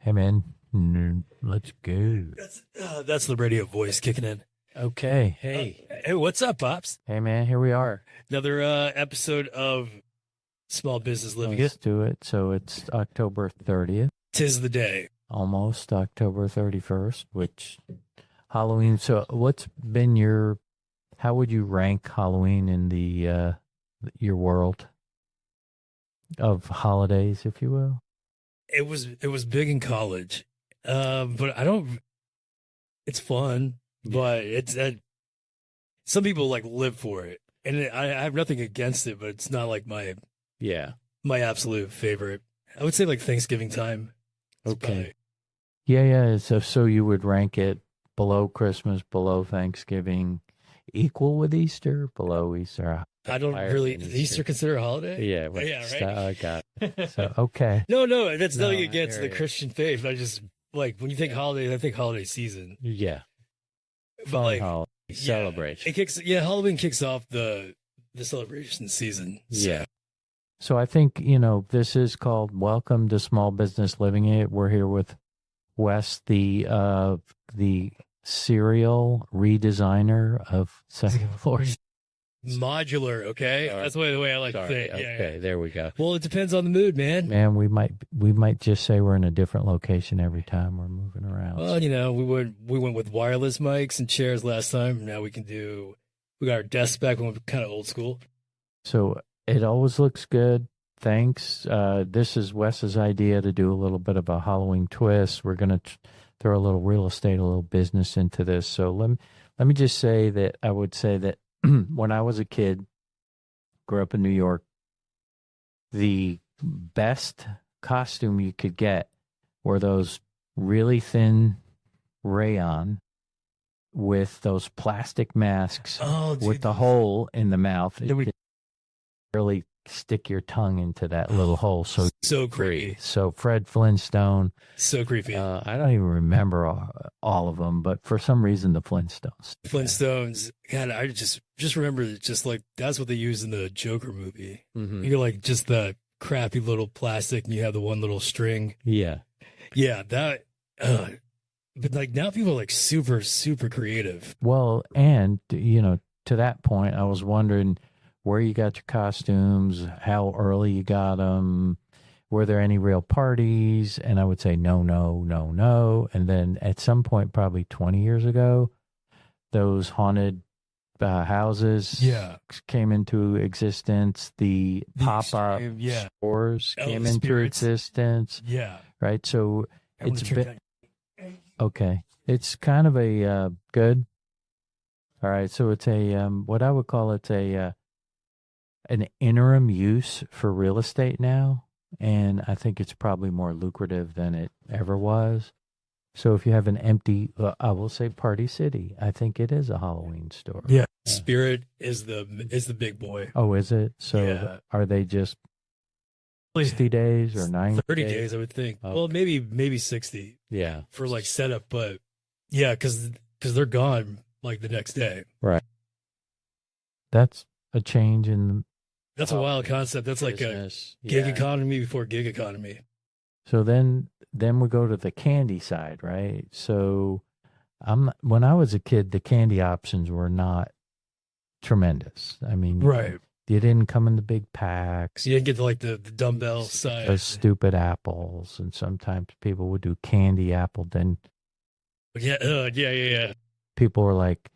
Hey man, let's go. That's the radio voice kicking in. Okay, hey, Hey, what's up, Pops? hey man, here we are. Another episode of Small Business Living. Let's do it. So it's October 30th, Tis the day. almost October 31st, which Halloween. So what's been how would you rank Halloween in your world of holidays, if you will? It was big in college, but I don't. It's fun, but it's some people like live for it, and I have nothing against it, but it's not like Yeah. my absolute favorite. I would say like Thanksgiving time. It's Okay. Yeah. So you would rank it below Christmas, below Thanksgiving, equal with Easter, below Easter. I don't higher really. than Is Easter considered a holiday? Yeah, Yeah, right. I got it. So okay. No, that's No, nothing I against hear the you. Christian faith. I just like when you think holidays, I think holiday season. Yeah. But Fun like holiday celebration. Halloween kicks off the celebration season. So, Yeah. So I think, this is called Welcome to Small Business Living It. We're here with Wes, the serial redesigner of second floor. modular, okay? Sorry. That's the way I like to say it. Okay, Yeah. there we go. Well, it depends on the mood, man. Man, we might just say we're in a different location every time we're moving around. Well, we went with wireless mics and chairs last time. Now we got our desks back. We went kind of old school. So it always looks good. Thanks. This is Wes's idea to do a little bit of a Halloween twist. We're going to throw a little real estate, a little business into this. So let me just say that I would say that when I was a kid, grew up in New York, the best costume you could get were those really thin rayon with those plastic masks Oh, dude, with the hole in the mouth. You could really stick your tongue into that little hole. so creepy. So Fred Flintstone. So creepy. I don't even remember all of them, but for some reason the Flintstones. Flintstones. God, I just remember it just like that's what they use in the Joker movie. Mm-hmm. You're like just the crappy little plastic, and you have the one little string. Yeah. Yeah, that. But like now, people are like super, super creative. Well, and to that point, I was wondering where you got your costumes, how early you got them, were there any real parties? And I would say no, no, no, no. And then at some point, probably 20 years ago, those haunted houses came into existence. The pop-up stores came into spirits. existence. Yeah. Right. So it's okay. It's kind of a good. All right. So it's what I would call an interim use for real estate now. And I think it's probably more lucrative than it ever was. So if you have an empty, I will say Party City, I think it is a Halloween store. Yeah. Spirit is the big boy. Oh, is it? So are they just 60 days or 90 30 days, I would think. Okay. Well, maybe 60. Yeah. For like setup, but yeah, because they're gone like the next day. Right. That's a change in. That's a wild concept. That's like a gig economy before gig economy. So then we go to the candy side, right? So when I was a kid, the candy options were not tremendous. I mean, right. You didn't come in the big packs. You didn't get to like the dumbbell size. Those stupid apples, and sometimes people would do candy apple. Then yeah. People were like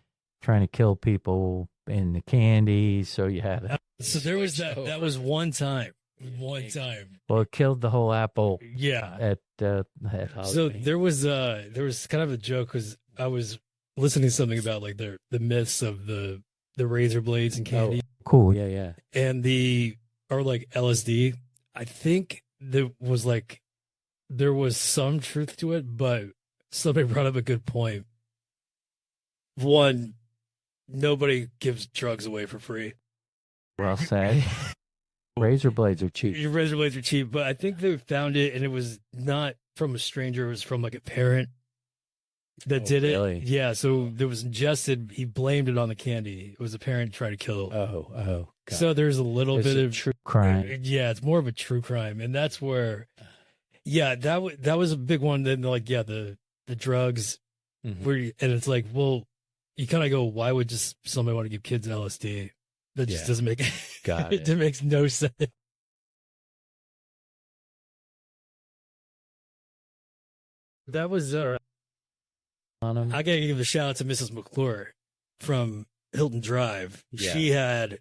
trying to kill people in the candy, so you had. So there was that. That was one time. Well, it killed the whole apple. Yeah. At so there was kind of a joke because I was listening to something about like the myths of the razor blades and candy. Oh, cool. Yeah. And or like LSD. I think there was some truth to it, but somebody brought up a good point. One, nobody gives drugs away for free. Well said. Razor blades are cheap. Your razor blades are cheap, but I think they found it, and it was not from a stranger. It was from like a parent that did it. Really? Yeah, so there was ingested. He blamed it on the candy. It was a parent trying to kill. Oh. God. So there's a little bit of true crime. Yeah, it's more of a true crime, and that's where Yeah, that was a big one. Then like, yeah, the drugs, and it's like, well, you kind of go, why would just somebody want to give kids LSD? That just doesn't make Got it. it makes no sense. That was On them. I gotta give a shout out to Mrs. McClure from Hilton Drive. Yeah. She had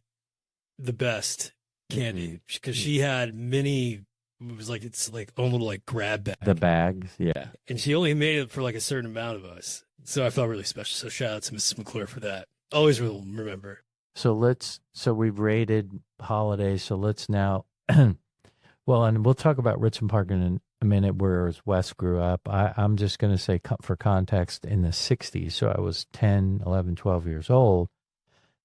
the best candy because she had many. It was like it's like own little like grab bag. The bags, yeah. And she only made it for like a certain amount of us. So I felt really special. So shout out to Mrs. McClure for that. Always will remember. So we've rated holidays. So let's now, well, and we'll talk about Richmond Park in a minute, whereas Wes grew up. I'm just going to say for context, in the 60s. So I was 10, 11, 12 years old.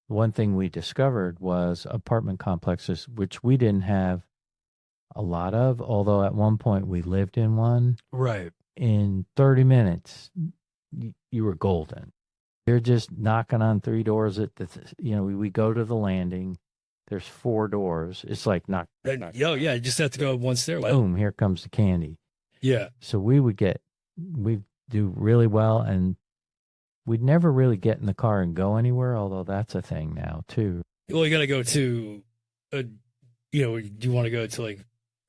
One thing we discovered was apartment complexes, which we didn't have a lot of, although at one point we lived in one. Right. In 30 minutes, you were golden. You're just knocking on 3 doors at we go to the landing. There's 4 doors. It's like knock. Yeah, you just have to go up one stairway. Boom, here comes the candy. Yeah. So we do really well, and we'd never really get in the car and go anywhere, although that's a thing now too. Well, you got to go to, you want to go to like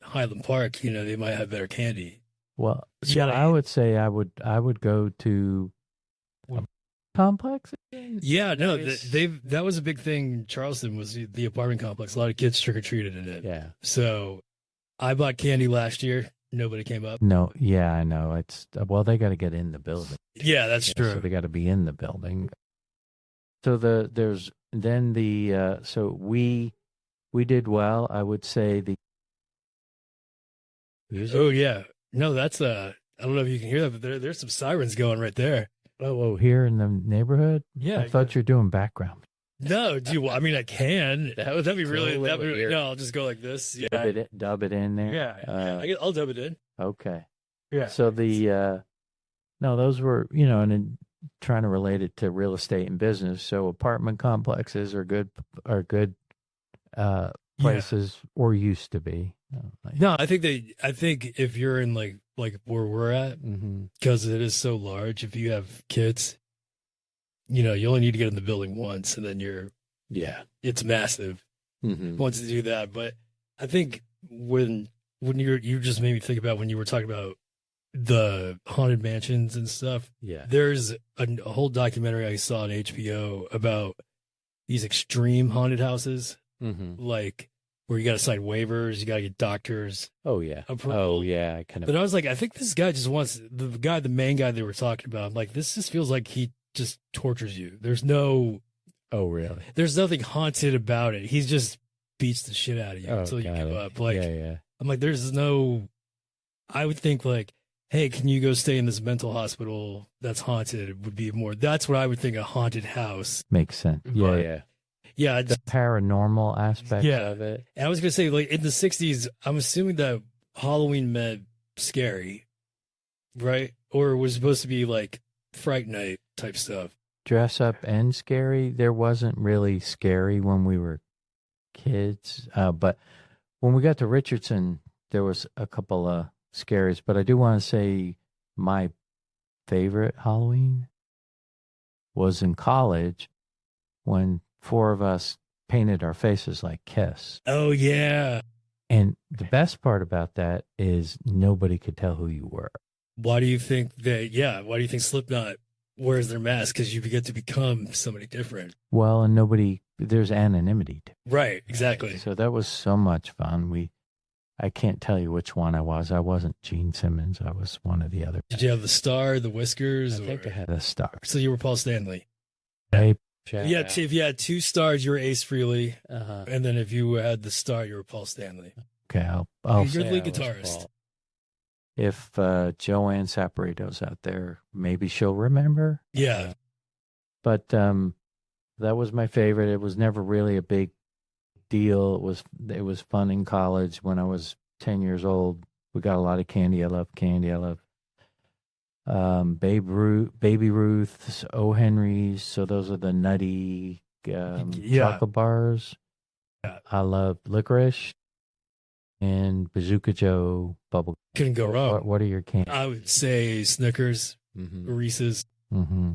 Highland Park, they might have better candy. Well, I would say I would go to a complex. Yeah, no, that was a big thing in Charleston, was the apartment complex. A lot of kids trick-or-treated in it. Yeah. So I bought candy last year. Nobody came up. No, yeah, I know. They got to get in the building. Yeah, that's true. So they got to be in the building. So so we did well. I would say the music. Oh yeah, no, that's I don't know if you can hear that, but there's some sirens going right there. Oh, here in the neighborhood. Yeah, I thought you were doing background. No, I mean, I can. That'd be really. No, I'll just go like this. Yeah, dub it in there. Yeah, I'll dub it in. Okay. Yeah. So those were and then trying to relate it to real estate and business. So apartment complexes are good places, or used to be. No, I think if you're in like where we're at, because it is so large, if you have kids, you only need to get in the building once, and then it's massive. Once you do that. But I think when you just made me think about when you were talking about the haunted mansions and stuff. Yeah. There's a whole documentary I saw on HBO about these extreme haunted houses, like where you got to sign waivers, you got to get doctors. Oh yeah. Approval. Oh yeah. But I was like, I think this guy just wants the main guy they were talking about. I'm like, this just feels like he just tortures you. There's no. Oh really? There's nothing haunted about it. He's just beats the shit out of you until you give up. Like, yeah. I'm like, there's no. I would think like, hey, can you go stay in this mental hospital that's haunted? It would be more. That's what I would think a haunted house makes sense. Yeah. The paranormal aspect of it. And I was gonna say, like in the '60s, I'm assuming that Halloween meant scary, right? Or it was supposed to be like Fright Night type stuff. Dress up and scary. There wasn't really scary when we were kids, but when we got to Richardson, there was a couple of scaries. But I do want to say my favorite Halloween was in college when 4 of us painted our faces like Kiss. Oh yeah. And the best part about that is nobody could tell who you were. Why do you think that? Yeah. Why do you think Slipknot wears their mask? Because you get to become somebody different. Well, and there's anonymity. Right. Exactly. So that was so much fun. I can't tell you which one I was. I wasn't Gene Simmons. I was one of the other. Did you have the star, the whiskers? I think I had a star. So you were Paul Stanley. Hey, yeah. If you had 2 stars, you were Ace Frehley. And then if you had the star, you were Paul Stanley. Okay. I'll You're the lead guitarist. If Joanne Saporito's out there, maybe she'll remember. Yeah. But that was my favorite. It was never really a big deal. It was fun in college. When I was 10 years old, we got a lot of candy. I love candy. I love Baby Ruth's, O. Henry's. So those are the nutty chocolate bars. Yeah. I love licorice. and Bazooka Joe, bubble. Couldn't go wrong. What are your candy? I would say Snickers, Mm-hmm. Reese's, Mm-hmm.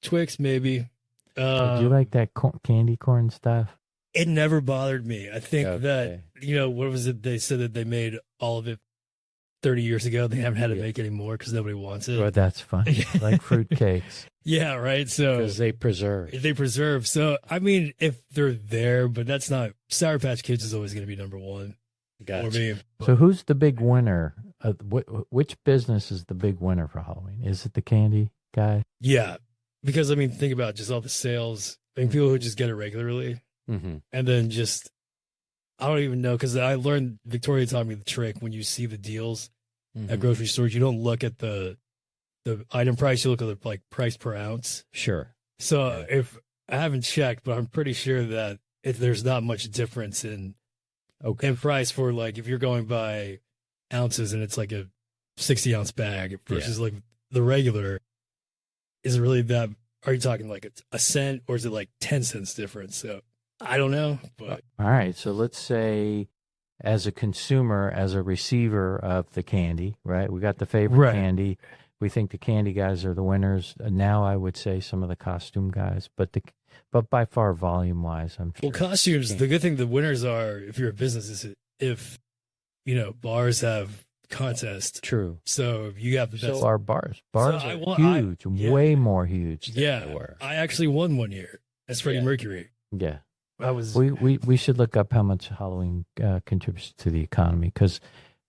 Twix, maybe. Did you like that candy corn stuff? It never bothered me. I think that, what was it? They said that they made all of it 30 years ago. They haven't had to make any more because nobody wants it. Well, that's funny. Like fruit cakes. Yeah, right. So because they preserve. So, I mean, if they're there, but that's not, Sour Patch Kids is always going to be number one. Gotcha. For me. So who's the big winner? Which business is the big winner for Halloween? Is it the candy guy? Yeah. Because, I mean, think about just all the sales. I mean, people who just get it regularly. Mm-hmm. And then just, I don't even know, because I learned, Victoria taught me the trick. When you see the deals at grocery stores, you don't look at the item price, you look at the price per ounce. Sure. So if I haven't checked, but I'm pretty sure that if there's not much difference in price for if you're going by ounces and it's like a 60-ounce bag versus the regular, is it really that? Are you talking like a cent, or is it like 10 cents difference? So I don't know. But all right, so let's say, as a consumer, as a receiver of the candy, right? We got the favorite candy. We think the candy guys are the winners. Now I would say some of the costume guys, but by far volume wise, I'm sure. Well, costumes. The good thing the winners are, if you're a business, is if bars have contests. True. So you have the best. So our bars are huge, way more huge. Yeah, than they were. I actually won one year as Freddie Mercury. Yeah. I was. We should look up how much Halloween contributes to the economy, because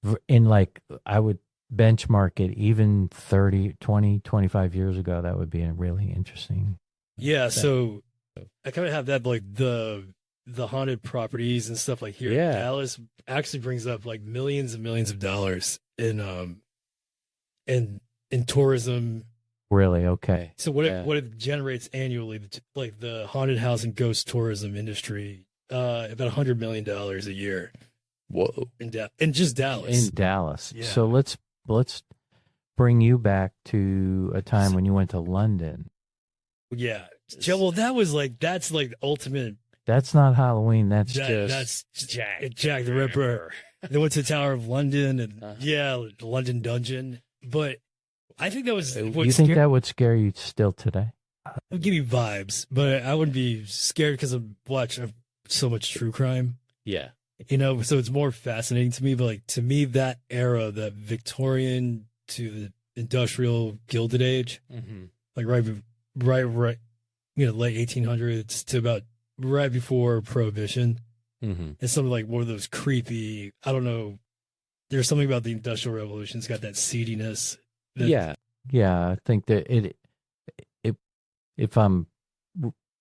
I would benchmark it even 30, 20, 25 years ago. That would be a really interesting. Yeah. So I kind of have that, the haunted properties and stuff here in Dallas actually brings up millions and millions of dollars in tourism. Really? Okay. So what it generates annually, the haunted house and ghost tourism industry, about $100 million a year. Whoa! In just Dallas. In Dallas. Yeah. So let's bring you back to a time when you went to London. Yeah. Well, that's ultimate. That's not Halloween. That's Jack the Ripper. They went to the Tower of London and London Dungeon. But I think that was. You think that would scare you still today? It would give me vibes, but I wouldn't be scared because I'm watching so much true crime. Yeah. So it's more fascinating to me. But to me, that era, that Victorian to the industrial Gilded Age, right, late 1800s to about right before Prohibition. Mm-hmm. It's something like one of those creepy, I don't know. There's something about the Industrial Revolution. It's got that seediness. Yeah. I think that if I'm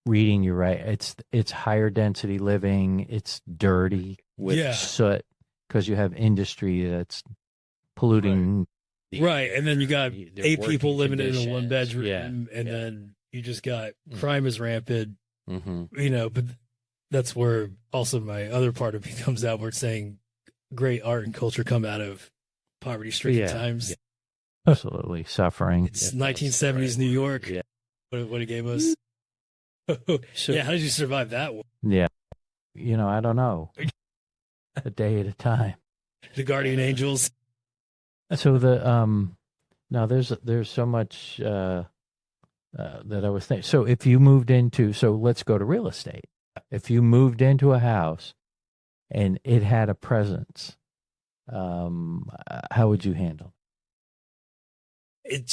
reading you right, it's higher density living. It's dirty with soot because you have industry that's polluting. Right. And then you got 8 people living in a 1-bedroom, and then you just got crime is rampant. Mm-hmm. But that's where also my other part of me comes out, where it's saying great art and culture come out of poverty-stricken times. Yeah. Absolutely suffering. It's 1970s New York. Yeah. What it gave us. So, how did you survive that one? Yeah. I don't know. A day at a time. The Guardian Angels. So now there's so much that I was thinking. So if you moved so let's go to real estate. If you moved into a house and it had a presence, how would you handle it?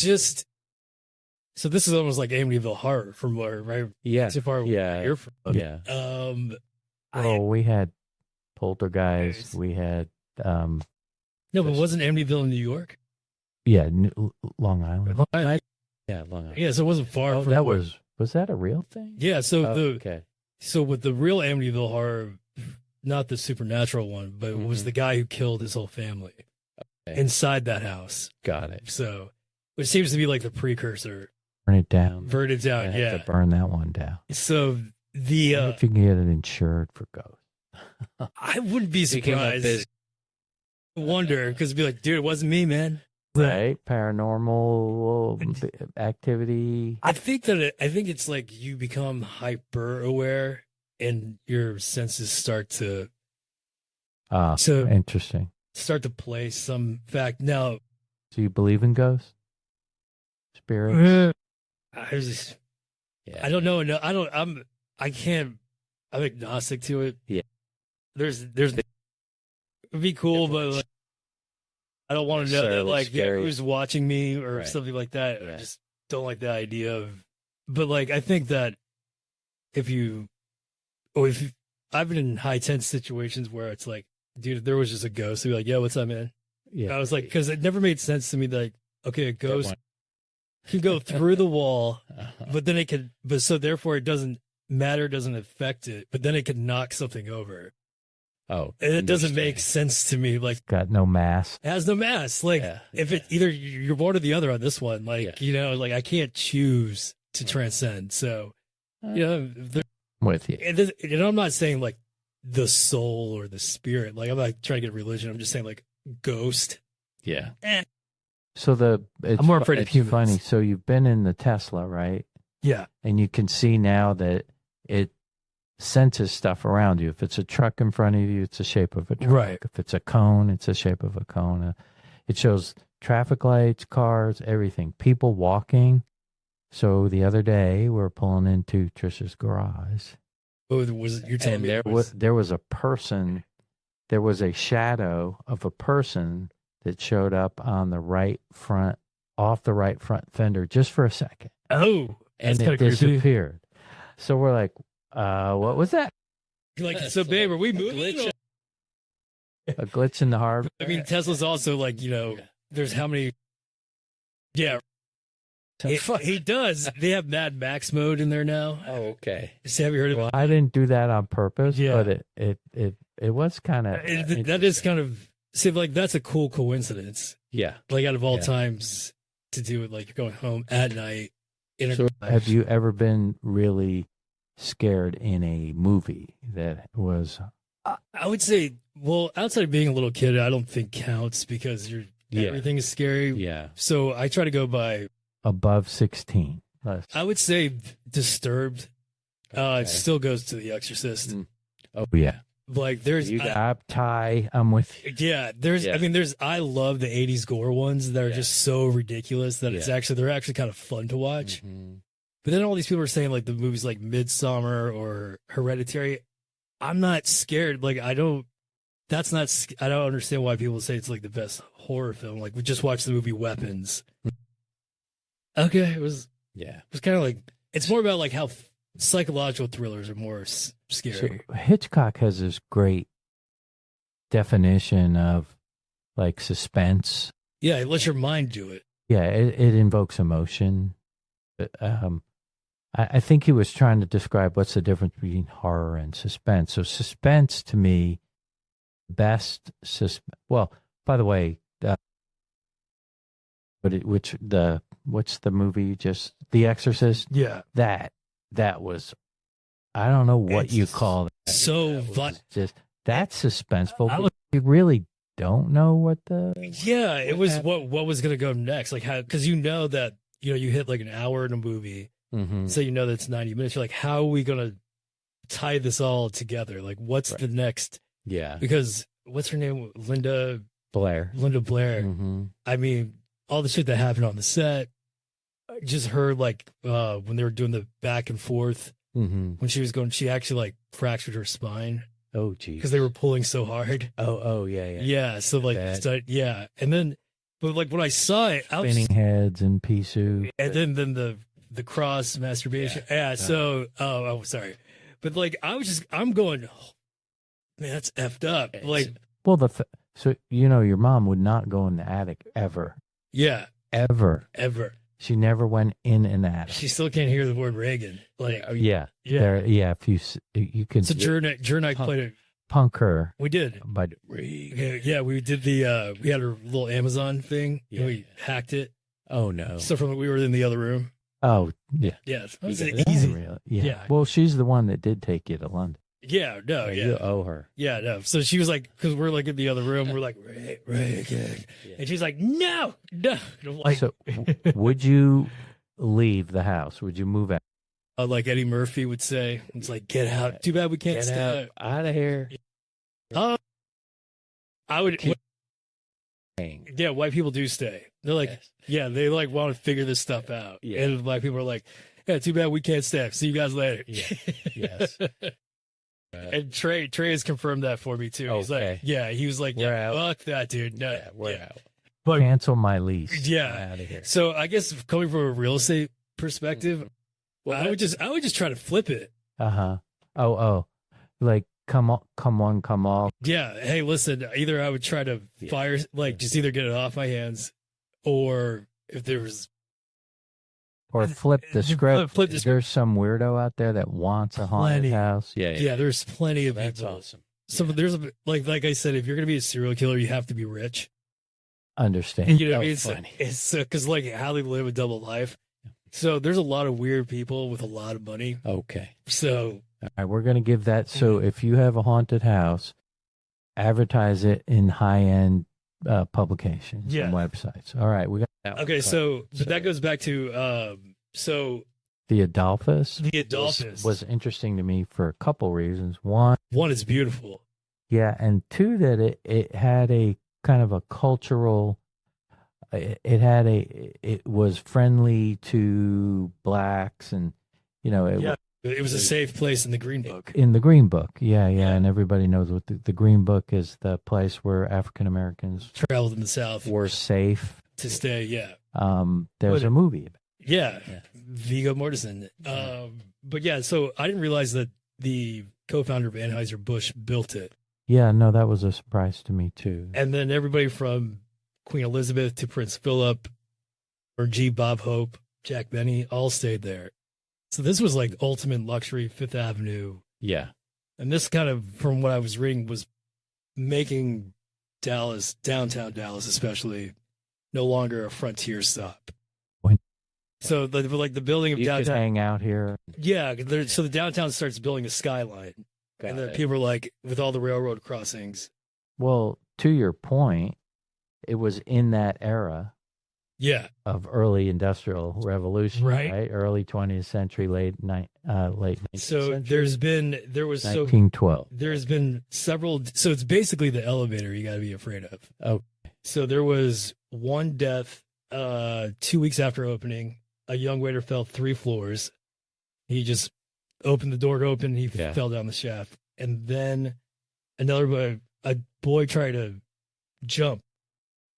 So this is almost like Amityville Horror from where, right? Yeah. So far you're from. Yeah. We had Poltergeist. We had no, but wasn't Amityville in New York? Yeah, Long Island. Yeah, Long Island. Yeah, so it wasn't far from that. Was that a real thing? Yeah, so so with the real Amityville Horror, not the supernatural one, but it was the guy who killed his whole family inside that house. Got it. So, which seems to be like the precursor. Burn it down. Burn it down. I have to burn that one down. So the if you can get it insured for ghosts, I wouldn't be surprised. Wonder, because it'd be like, dude, it wasn't me, man. Right? Paranormal activity. I think it's like you become hyper aware and your senses start to So interesting. start to play some fact. Now, Do you believe in ghosts? Spirits? I don't know. No, I can't. I'm agnostic to it. Yeah. It'd be cool, but like, I don't want to know that like who's watching me or something like that. Yeah. I just don't like the idea of. But like, I think that if I've been in high tense situations where it's like, dude, if there was just a ghost, I'd be like, "Yo, what's up, man?" Yeah. I was like, because it never made sense to me that like, okay, a ghost can go through the wall, but then so therefore it doesn't matter, doesn't affect it, but then it could knock something over. Oh, and it doesn't make sense to me. Like, Got no mass. it has no mass. Like, if it either you're one or the other on this one, like like I can't choose to transcend. So, With you. And I'm not saying like the soul or the spirit. Like, I'm not trying to get religion. I'm just saying like ghost. Yeah. So I'm more afraid of humans. Funny. So you've been in the Tesla, right? Yeah. And you can see now that it senses stuff around you. If it's a truck in front of you, it's the shape of a truck. Right. If it's a cone, it's the shape of a cone. It shows traffic lights, cars, everything. People walking. So the other day, we were pulling into Trisha's garage. Oh, you're telling me there was a person, there was a shadow of a person that showed up on the right front, off the right front fender just for a second. Oh, and it disappeared. So we're like, what was that? Like, so babe, are we moving? A glitch in the hardware. I mean, Tesla's also like, there's how many? Yeah. He does. They have Mad Max mode in there now. Oh, okay. So have you heard of it? I didn't do that on purpose, Yeah. but it was kind of. That is kind of, see, like, that's a cool coincidence. Yeah. Like, out of all times to do it, like, you're going home at night. So have you ever been really scared in a movie that was? I would say, well, outside of being a little kid, I don't think counts because everything is scary. Yeah. So I try to go by above 16. I would say Disturbed. It still goes to The Exorcist. Oh yeah. Like there's Ty, I'm with you. Yeah, I mean I love the 80s gore ones that are just so ridiculous that they're actually kind of fun to watch. Mm-hmm. But then all these people are saying like the movies like Midsommar or Hereditary, I'm not scared. Like I don't understand why people say it's like the best horror film. Like we just watched the movie Weapons. Okay, it was kind of like, it's more about like how psychological thrillers are more scary. So Hitchcock has this great definition of like suspense. Yeah, it lets your mind do it. Yeah, it invokes emotion. I think he was trying to describe what's the difference between horror and suspense. So suspense to me, best suspense. Well, by the way, what's the movie? Just The Exorcist. Yeah, that was. I don't know what you call that. So that's suspenseful. You really don't know what the. Yeah, it was what was going to go next. Like how, because that you hit like an hour in a movie, so that it's 90 minutes. You're like, how are we going to tie this all together? Like, what's the next? Yeah, because what's her name? Linda Blair. Mm-hmm. I mean, all the shit that happened on the set. Just her like when they were doing the back and forth. When she was going, she actually like fractured her spine. Oh, geez. Because they were pulling so hard. Oh, yeah. Yeah. So like, and then, but like when I saw it, spinning heads and pea soup, and then the cross masturbation. Yeah. So, sorry, but like I'm going, oh, man, that's effed up. Like, well, so your mom would not go in the attic ever. Yeah. Ever. She never went in an attic. She still can't hear the word Reagan. Like, yeah. If you can. So Jer and I played it. Punk her. We did. By Reagan. Yeah, we did we had a little Amazon thing. Yeah. And we hacked it. Oh no. So we were in the other room. Oh yeah. Yeah. It was easy. Yeah. Well, she's the one that did take you to London. Yeah, no, yeah. You owe her. Yeah, no. So she was like, because we're like in the other room, we're like, Reagan. And she's like, no. And I'm like, so would you leave the house? Would you move out? Like Eddie Murphy would say, it's like, get out. Too bad we can't get stay out of here. I would. Keep staying. Yeah, white people do stay. They're like, Yes. yeah, they like want to figure this stuff out. Yeah. And black people are like, yeah, too bad we can't stay. See you guys later. Yeah. Yes. And Trey has confirmed that for me too. He's Okay. like, yeah, he was like, We're yeah, out. fuck that, dude. No, Yeah, we're out. But Cancel my lease. yeah. Out of here. So I guess coming from a real estate perspective, Well, I would just try to flip it. Uh-huh. Oh. Like, come on, come off. Yeah. Hey, listen, either I would try to fire, like, just either get it off my hands, or if there was. Or flip the script. Flip the script. There's some weirdo out there that wants a haunted Plenty. house. Yeah, there's plenty of That's people. awesome. So there's like I said, if you're gonna be a serial killer, you have to be rich. Understand. You know, what I mean, Oh, funny. it's because like how they live a double life. So there's a lot of weird people with a lot of money. Okay. So All right, we're going to give that. So if you have a haunted house, advertise it in high-end publications Yeah. and websites. All right, we got okay, so but that goes back to so the Adolphus. the Adolphus Was interesting to me for a couple reasons. One, is beautiful. yeah, and two, that it had a kind of a cultural. It was friendly to blacks, and It was a safe place in the Green Book. in the Green Book, yeah, and everybody knows what the Green Book is, the place where African Americans Traveled in the South were safe. to stay. Yeah, There's But- a movie. yeah. Yeah. Viggo Mortensen. But yeah, so I didn't realize that the co-founder of Anheuser-Busch built it. Yeah, no, that was a surprise to me too. And then everybody from Queen Elizabeth to Prince Philip, or G. Bob Hope, Jack Benny, all stayed there. So this was like ultimate luxury, Fifth Avenue. Yeah. And this kind of, from what I was reading, was making Dallas, downtown Dallas especially, no longer a frontier stop. When- So the building of You could downtown. hang out here. Yeah, so the downtown starts building a skyline. And then people are like, with all the railroad crossings. Well, to your point, it was in that era Yeah. of early industrial revolution, Right. right? Early 20th century, late 19th So century. there's been several. So it's basically the elevator you got to be afraid of. Oh. So there was one death 2 weeks after opening. A young waiter fell 3 floors. He just opened the door to open. He Yeah. fell down the shaft. And then a boy tried to jump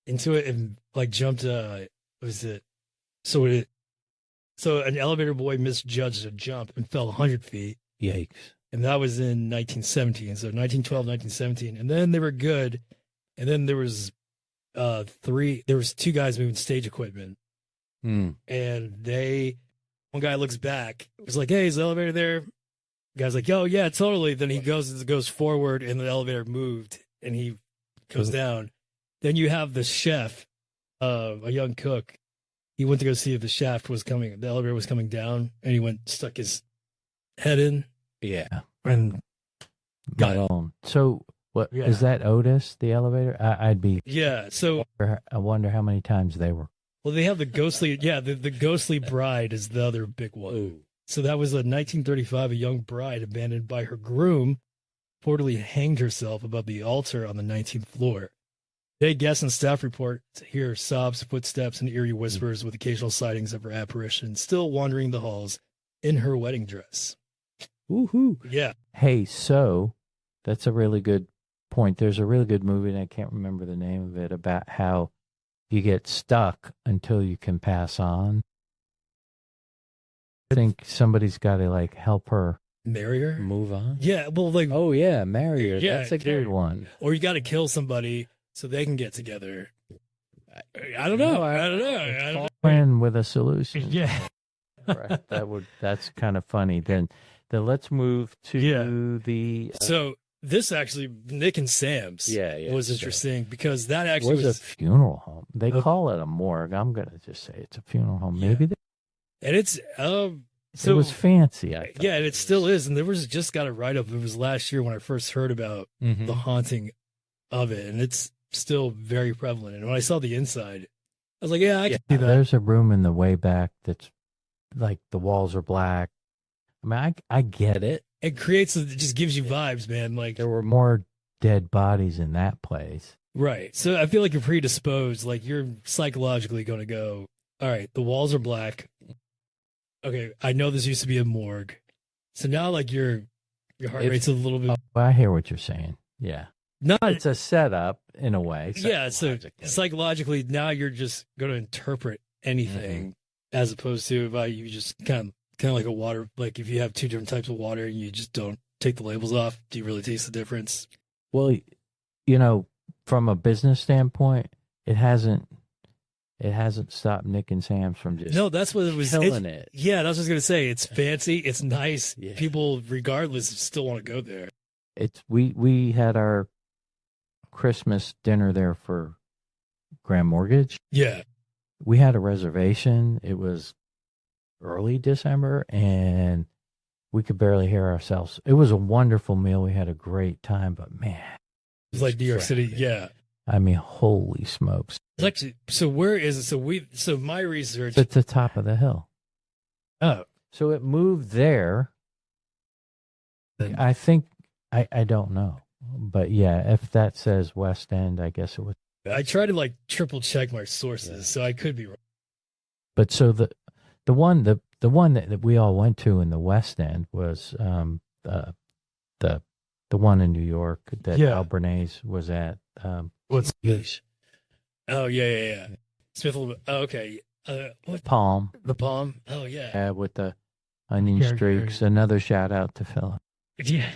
into it and like jumped. So an elevator boy misjudged a jump and fell 100 feet. Yikes. And that was in 1917. So 1912, 1917. And then they were good. And then there was 2 guys moving stage equipment. Mm. And one guy looks back, was like, hey, is the elevator there? The guy's like, oh yeah, totally. Then he goes forward and the elevator moved and he goes down. Then you have the chef, a young cook. He went to go see if the elevator was coming down, and he stuck his head in. Yeah. And Got on. So, what is Yeah. that? Otis, the elevator? I'd be. yeah, so I wonder how many times they were. well, they have the ghostly, the ghostly bride is the other big one. Ooh. So that was a 1935, a young bride abandoned by her groom, reportedly hanged herself above the altar on the 19th floor. Day guests and staff report to hear sobs, footsteps, and eerie whispers with occasional sightings of her apparition still wandering the halls in her wedding dress. Woohoo. Yeah. Hey, so that's a really good point. There's a really good movie, and I can't remember the name of it, about how you get stuck until you can pass on. I think somebody's got to like help her Marry her? Move on. Yeah, well, like, Oh yeah, marry her. Yeah, That's a good good one. or you got to kill somebody so they can get together. I don't know. I don't know. Friend with a solution. Yeah. Right. That's kind of funny. Then let's move to Yeah. the So this actually, Nick and Sam's Yeah, was so- interesting because that actually was a funeral home. They call it a morgue. I'm gonna just say it's a funeral home. Yeah. Maybe and it's, it was fancy. I thought. yeah, and it still is. And there was just got a write up. It was last year when I first heard about Mhm. the haunting of it, and it's still very prevalent. And when I saw the inside, I was like, yeah, I can see that. There's a room in the way back that's like the walls are black. I mean, I get it. It just gives you vibes, man. Like, There were more dead bodies in that place. Right. So I feel like you're predisposed. Like you're psychologically going to go, all right, the walls are black. Okay, I know this used to be a morgue. So now like your heart rate's a little bit. I hear what you're saying. Yeah. Not. It's a setup in a way. Yeah. So psychologically, now you're just going to interpret anything as opposed to if you just kind of like a water. Like if you have two different types of water and you just don't take the labels off, do you really taste the difference? Well, you know, from a business standpoint, it hasn't stopped Nick and Sam's from just no. That's what it was. Killing it. Yeah, that's what I was gonna say. It's fancy. It's nice. Yeah. People, regardless, still want to go there. It's we had our Christmas dinner there for Grand Mortgage. Yeah, We had a reservation. It was early December, and we could barely hear ourselves. It was a wonderful meal. We had a great time, but man, it's like New York City. Yeah. I mean, holy smokes. It's actually, so where is it? So my research. It's at the top of the hill. Oh. So it moved there. I think, I don't know. But yeah, if that says West End, I guess it was. I try to like triple check my sources, so I could be wrong. But so the one that we all went to in the West End was the one in New York that Albernaze was at. What's this? Oh yeah. Smith. Oh, okay. What? Palm. The Palm. Oh yeah. With the onion streaks. Another shout out to Philip. Yeah.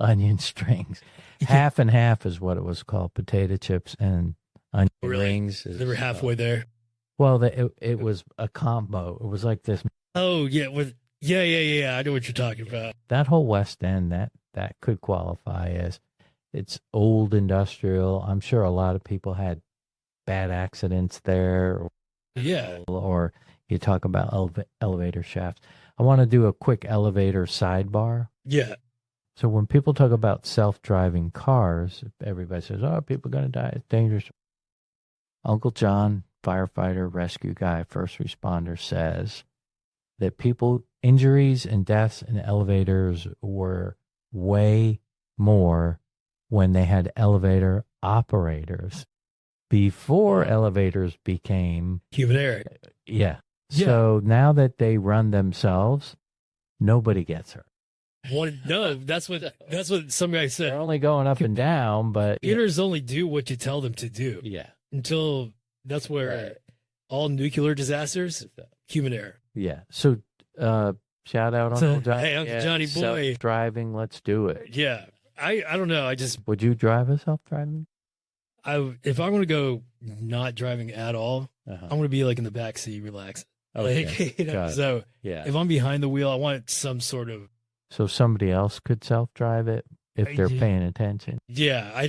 Onion strings. Half and half is what it was called. Potato chips and onion rings. They were halfway there. Well, it was a combo. It was like this. Oh yeah. Yeah. I know what you're talking about. That whole West End, that could qualify as it's old industrial. I'm sure a lot of people had bad accidents there. Yeah. Or you talk about elevator shafts. I want to do a quick elevator sidebar. Yeah. So when people talk about self-driving cars, everybody says, oh, people are going to die. It's dangerous. Uncle John, firefighter, rescue guy, first responder, says that injuries and deaths in elevators were way more when they had elevator operators before elevators became human error. Yeah. So now that they run themselves, nobody gets hurt. No, that's what some guy said. They're only going up and down, but computers only do what you tell them to do. Yeah. Until that's where all nuclear disasters, human error. Yeah. So shout out Uncle Johnny. Hey, Uncle Johnny boy. Self-driving, let's do it. Yeah. I don't know. Would you drive a self-driving? If I'm going to go not driving at all, I'm going to be like in the back seat, relaxing. Okay. Like, so if I'm behind the wheel, I want some sort of. So somebody else could self-drive it if they're paying attention. Yeah. I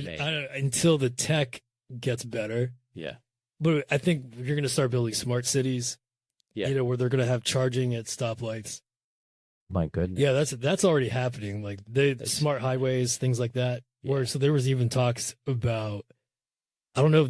until the tech gets better. Yeah. But I think you're going to start building smart cities. Yeah. Where they're going to have charging at stoplights. My goodness. Yeah, that's already happening. Like the smart highways, things like that. Yeah. So there was even talks about, I don't know if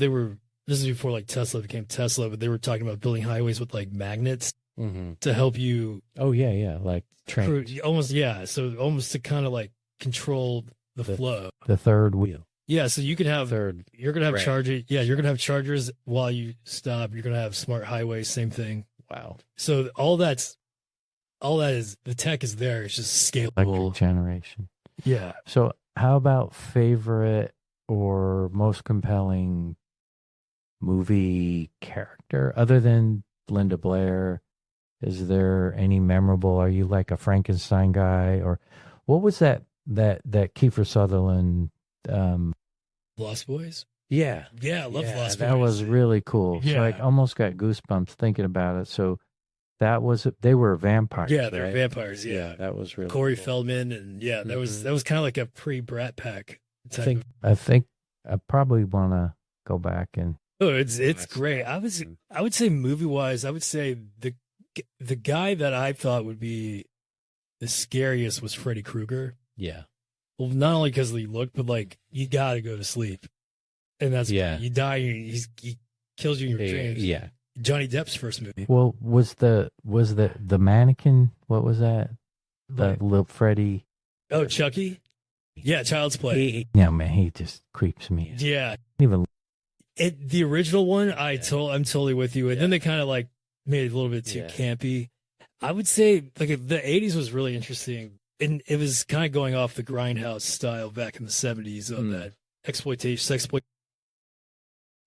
this is before like Tesla became Tesla, but they were talking about building highways with like magnets to help you. Oh yeah. Like trains. Almost, yeah. So almost to kind of like control the flow. The third wheel. Yeah. So you can have, you're going to have charging. Yeah. You're going to have chargers while you stop. You're going to have smart highways. Same thing. Wow. So all that is the tech is there. It's just scalable. Electric generation. Yeah. So how about favorite or most compelling movie character other than Linda Blair? Is there any memorable? Are you like a Frankenstein guy, or what was that Kiefer Sutherland? Lost Boys. Yeah. Yeah, I love Lost Boys. That was really cool. Yeah. So I almost got goosebumps thinking about it. So they were vampires. Yeah, they're right? vampires. Yeah, that was really Corey cool. Feldman, and that was kind of like a pre-Brat Pack. I think I probably want to go back and. Oh, it's great. I would say movie wise, I would say the guy that I thought would be the scariest was Freddy Krueger. Yeah. Well, not only because he looked, but like you got to go to sleep, and that's you die. He kills you in your dreams. Yeah. Johnny Depp's first movie. Well, was the mannequin? What was that? The little Freddy. Oh, Chucky. Yeah, Child's Play. Yeah, man, he just creeps me out. Yeah. Even The original one, I'm totally with you. And then they kind of like made it a little bit too campy. I would say like the 80s was really interesting. And it was kind of going off the grindhouse style back in the 70s of that exploitation,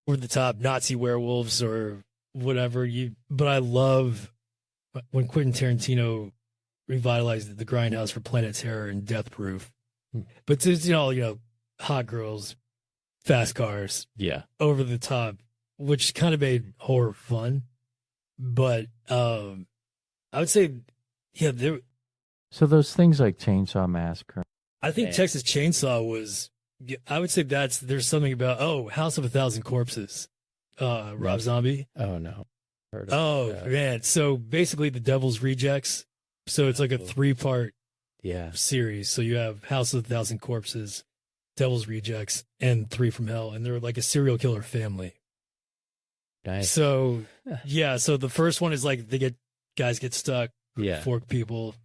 over the top Nazi werewolves or whatever. But I love when Quentin Tarantino revitalized the grindhouse for Planet Terror and Death Proof. But there's, hot girls, fast cars, over the top, which kind of made horror fun. But I would say, so those things like Chainsaw Massacre. I think Texas Chainsaw was. I would say there's something about House of a Thousand Corpses, Rob Zombie. Oh no, man! So basically, the Devil's Rejects. So it's like a 3-part series. So you have House of a Thousand Corpses, Devil's Rejects, and 3 from Hell, and they're like a serial killer family. Nice. So so the first one is like guys get stuck, fork people,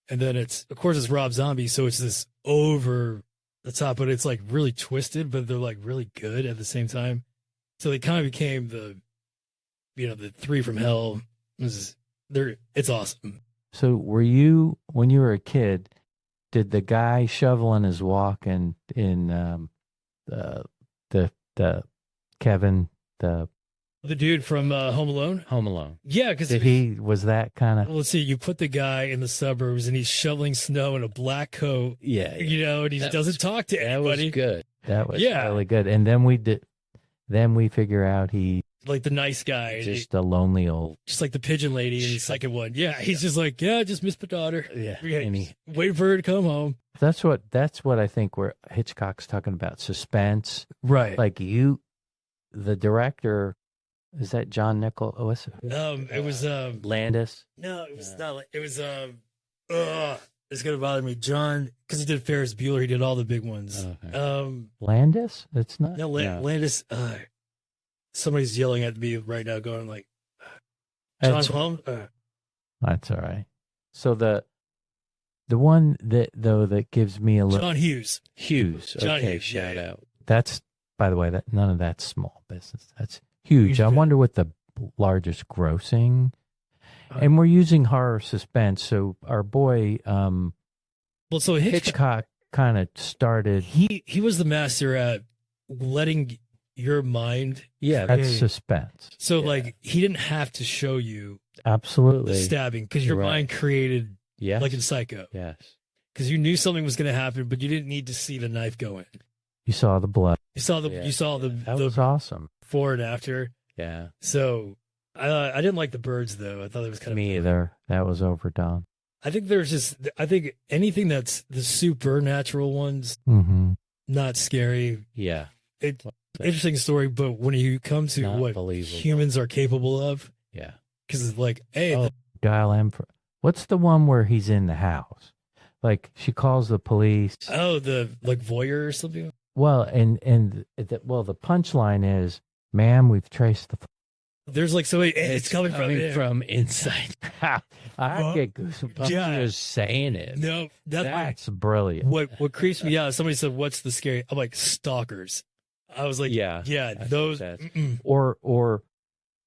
and then it's Rob Zombie, so it's this over the top, but it's like really twisted, but they're like really good at the same time. So they kind of became the 3 from Hell. It's awesome. So were you, when you were a kid, did the guy shoveling his walk in the Kevin, the dude from Home Alone? Home Alone. Yeah, because was that kind of... Well, let's see, you put the guy in the suburbs and he's shoveling snow in a black coat. Yeah. And he doesn't talk to anybody. That was good. That was really good. And then we figure out he... Like the nice guy. Just a lonely old... Just like the pigeon lady in the second one. Yeah, he's just like, just missed my daughter. Yeah. Wait for her to come home. That's what I think where Hitchcock's talking about, suspense. Right. Like the director... Is that John Nichols? It was Landis. No, it was not. It was it's gonna bother me, John, because he did Ferris Bueller. He did all the big ones. Okay. Landis. It's not. No, Landis. Somebody's yelling at me right now, going like, "John Holmes." That's all right. So the one that gives me a little John Hughes. John Hughes. Shout out. That's, by the way, that none of that's small business. That's huge. I wonder what the largest grossing, and we're using horror suspense. So our boy, so Hitchcock kind of started. He was the master at letting your mind. Yeah, that's suspense. So like he didn't have to show you absolutely the stabbing because your mind created. Like in Psycho. Yes, because you knew something was going to happen, but you didn't need to see the knife go in. You saw the blood. You saw the. That was awesome. Before and after. Yeah. So I didn't like the birds though. I thought it was kind of me either. That was overdone. I think I think anything that's the supernatural ones, not scary. Yeah. Interesting story, but when you come to what humans are capable of, because it's like, hey, Dial M for what's the one where he's in the house? Like she calls the police. Oh, the like voyeur or something. Well, the punchline is, "Ma'am, we've traced the." There's like it's coming from inside. I get goosebumps just saying it. No, that's brilliant. What creeps me out? Somebody said, "What's the scary?" I'm like, stalkers. I was like, those. Or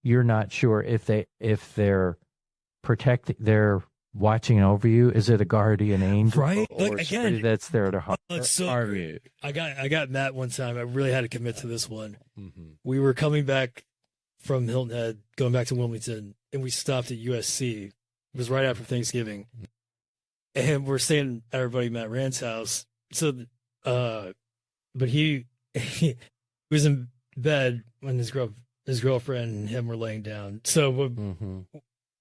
you're not sure if they're protecting, they're watching over you. Is it a guardian angel, right? Or again, that's there to harm you? I got Matt one time. I really had to commit to this one. We were coming back from Hilton Head, going back to Wilmington, and we stopped at USC. It was right after Thanksgiving, and we're staying at our buddy Matt Rand's house. So, but he was in bed when his girlfriend and him were laying down. So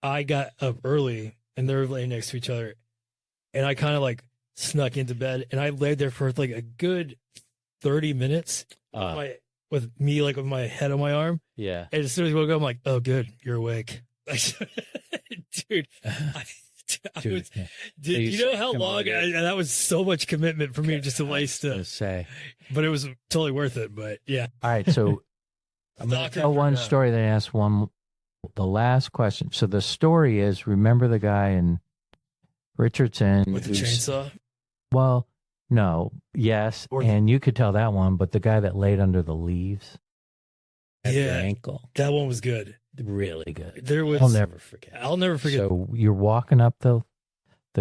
I got up early. And they're laying next to each other. And I kind of like snuck into bed. And I laid there for like a good 30 minutes with my head on my arm. Yeah. And as soon as he woke up, I'm like, oh, good. You're awake. Dude. You know how long? That was so much commitment for me just to lay still. But it was totally worth it. But yeah. All right. So I'm going to tell one story that I asked the last question. So the story is, remember the guy in Richardson with the chainsaw? Well, No, yes, Or- and you could tell that one, but the guy that laid under the leaves, At your Yeah. ankle. That one was good. Really good. There was. I'll never forget. I'll never forget. So you're walking up the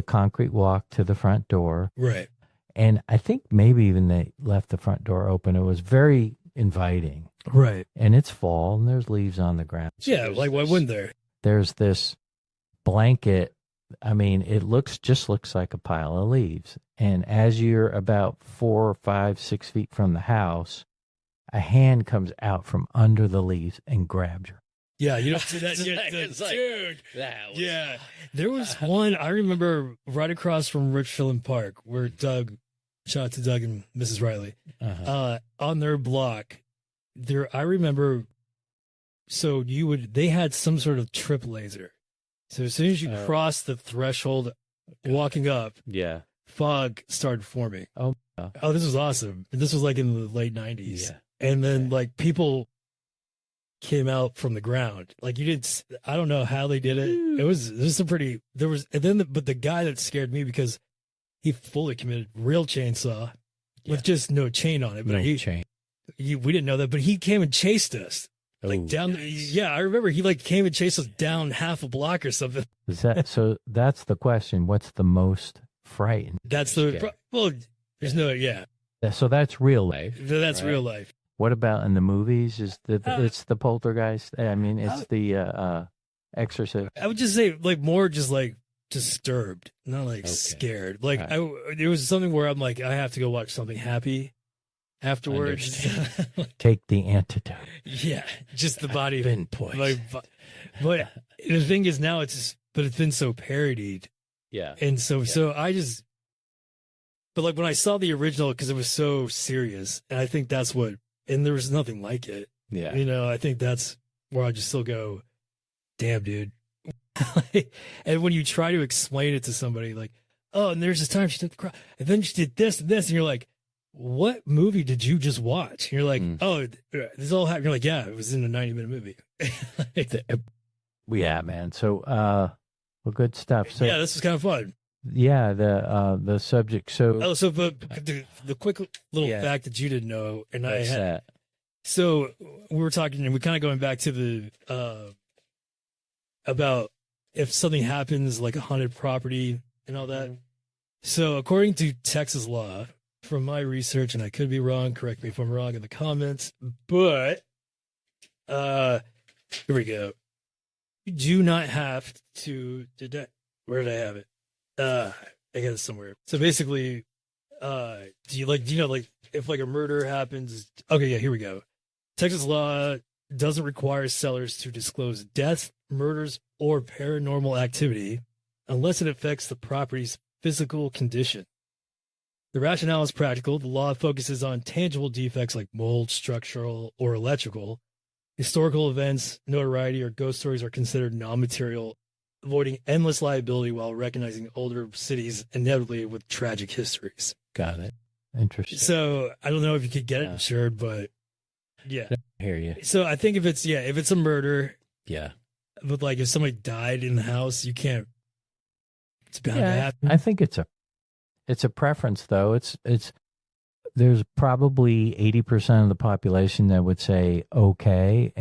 concrete walk to the front door, Right. and I think maybe even they left the front door open. It was very inviting, Right. and it's fall, and there's leaves on the ground. So Yeah. Like, why wouldn't there? there's this blanket. I mean, it just looks like a pile of leaves. And as you're about 4, 5, 6 feet from the house, a hand comes out from under the leaves and grabs you. Yeah. You don't see that. It's Yeah, like- it's like- dude. That was, Yeah. There was one I remember right across from Richfield Park where Doug, shout out to Doug and Mrs. Riley, on their block. I remember. So they had some sort of trip laser. So as soon as you cross the threshold, walking up, Yeah. fog started forming. Oh, This was awesome. And this was like in the late 90s. Yeah. And then like people came out from the ground. Like I don't know how they did it. It was but the guy that scared me because he fully committed real chainsaw with just no chain on it. But no chain. we didn't know that, but he came and chased us. Like Oh, down, yeah, I remember he like came and chased us down half a block or something. Is that so? That's the question. What's the most frightening? That's Scary. well, there's no, yeah, So that's real life. that's Right. real life. What about in the movies? It's the poltergeist? I mean, it's the Exorcist. I would just say like more just like disturbed, not like scared. Like it was something where I'm like, I have to go watch something happy afterwards. Take the antidote. Yeah, just the body. Been poisoned. But the thing is now it's been so parodied. Yeah. And so I just, but like when I saw the original, because it was so serious, and I think that's what, and there was nothing like it. Yeah. You know, I think that's where I just still go, damn, dude. And when you try to explain it to somebody, like, oh, and there's this time she took the cross, and then she did this and this, and you're like, what movie did you just watch? And you're like, oh, this all happened. You're like, yeah, it was in a 90-minute movie. Yeah, man. So, well, good stuff. So, yeah, this was kind of fun. yeah, the subject. So, But the quick little fact that you didn't know, and What's that? So we were talking, and we're kind of going back to the about if something happens like a haunted property and all that. So according to Texas law, from my research, and I could be wrong, correct me if I'm wrong in the comments, but here we go. You do not have to where did I have it? I got it somewhere. So basically, do you know like if like a murder happens? Okay, yeah, here we go. Texas law doesn't require sellers to disclose deaths, murders, or paranormal activity unless it affects the property's physical condition. The rationale is practical. The law focuses on tangible defects like mold, structural, or electrical. Historical events, notoriety, or ghost stories are considered non-material, avoiding endless liability while recognizing older cities inevitably with tragic histories. Got it. interesting. So I don't know if you could get it insured, but yeah. I hear you. So I think if it's a murder, Yeah. but like if somebody died in the house, you can't. It's bound to Yeah, happen. I think it's a preference, though. There's probably 80% of the population that would say okay,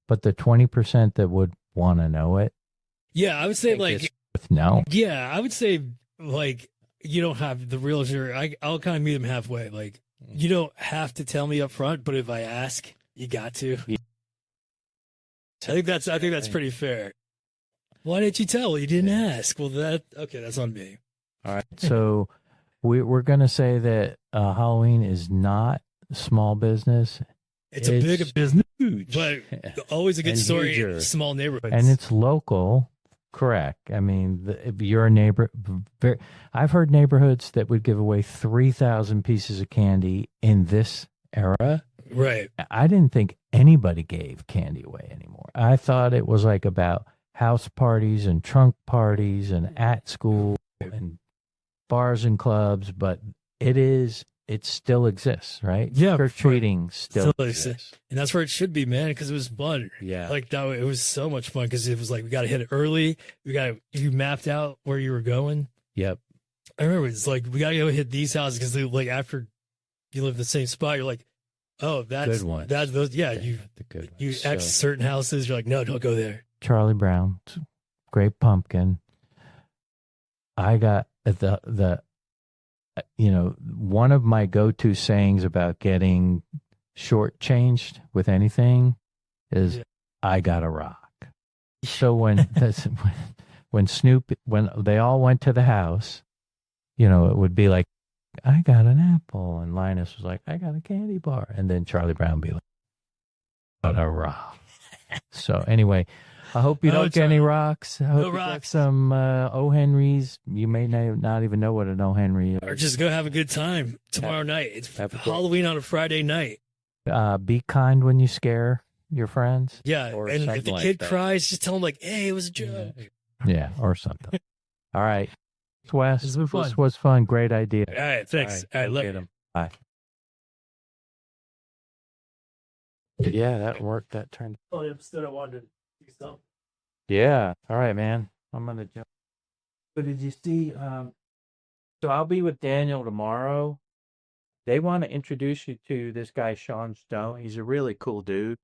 but the 20% that would want to know it, Yeah, I would say think like no. yeah, I would say like you don't have the realtor. I'll kind of meet them halfway. Like you don't have to tell me up front, but if I ask, you got to. Yeah. I think that's pretty fair. Why didn't you tell? Well, you didn't ask. Well, that's on me. All right. So we're going to say that Halloween is not small business. It's a big business, Huge. but always a good And story. huger. In small neighborhoods, And it's local. Correct. I mean, if you're a neighbor, I've heard neighborhoods that would give away 3,000 pieces of candy in this era. right. I didn't think anybody gave candy away anymore. I thought it was like about house parties and trunk parties and at school and bars and clubs, but it still exists, right? Yeah, Trick-or-treating still Still exists. And that's where it should be, man, because it was fun. Yeah. Like that, it was so much fun because it was like we got to hit it early. You mapped out where you were going. Yep. I remember it's like we gotta go hit these houses because like after you live in the same spot, you're like, oh, that's Good ones. That's those. Yeah, The good ones. you X certain houses. You're like, no, don't go there. Charlie Brown, Great Pumpkin. I got the one of my go-to sayings about getting shortchanged with anything is I got a rock. So when when they all went to the house, it would be like, I got an apple, and Linus was like, I got a candy bar, and then Charlie Brown would be like, got a rock. So anyway, I hope you don't get any rocks. I hope you get some O. Henrys. You may not even know what an O. Henry is. Or just go have a good time tomorrow night. It's Halloween on a Friday night. Be kind when you scare your friends. Yeah, Or and if something the like kid that. cries, just tell him like, hey, it was a joke. Yeah, or something. All right. Wes, This was fun. this was fun. Great idea. All right, thanks. All right, go love get you. 'em. Bye. Yeah, that worked. That turned. Only episode I wanted to do something. Yeah. All right, man. I'm gonna jump. But did you see? So I'll be with Daniel tomorrow. They want to introduce you to this guy, Sean Stone. He's a really cool dude.